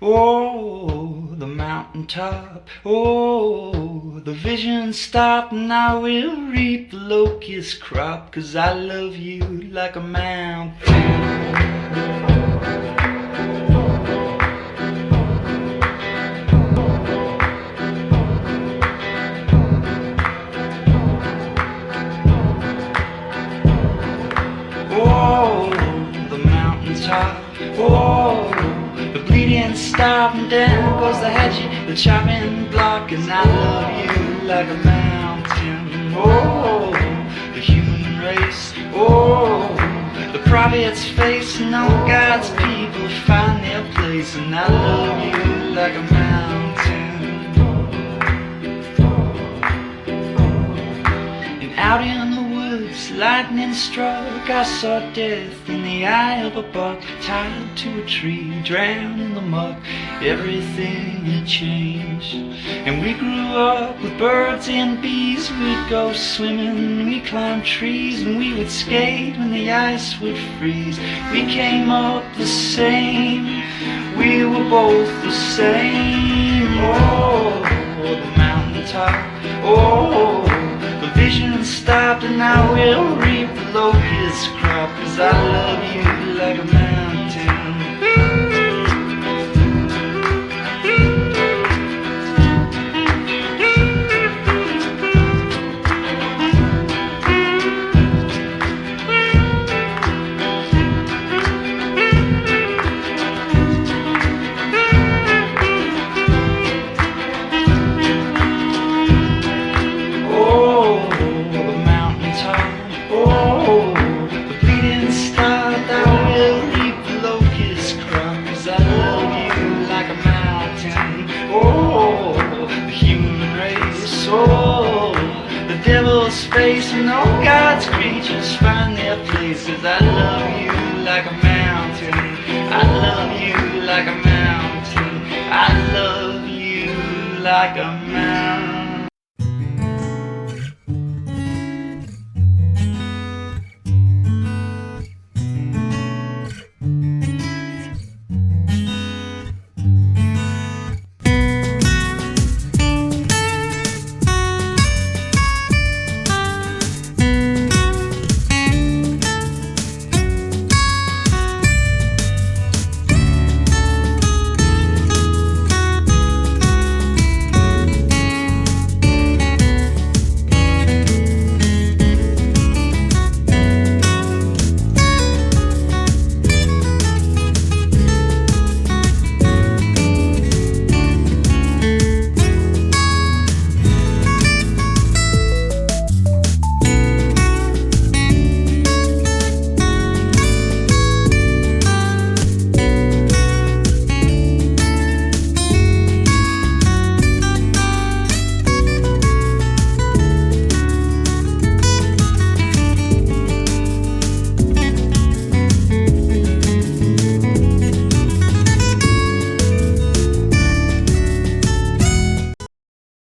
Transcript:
Oh, the mountaintop. Oh, the vision stopped, and I will reap the locust crop, 'cause I love you like a mountain. Oh, the mountaintop. Oh, the bleeding stop, and down goes the hatchet, the chopping block, and I love you like a mountain. Oh, the human race. Oh, the prophet's face, and all God's people find their place, and I love you like a mountain. And out in the woods, lightning struck, I saw death in the eye of a buck, tied to a tree, drowned in the muck. Everything had changed, and we grew up with birds and bees. We'd go swimming, we'd climb trees, and we would skate when the ice would freeze. We came up the same, we were both the same. Oh, the mountaintop. Oh, the vision stopped, and I will reap the locust crop, 'cause I love you like a mountain. Devil's face, and all God's creatures find their places. I love you like a mountain. I love you like a mountain. I love you like a mountain.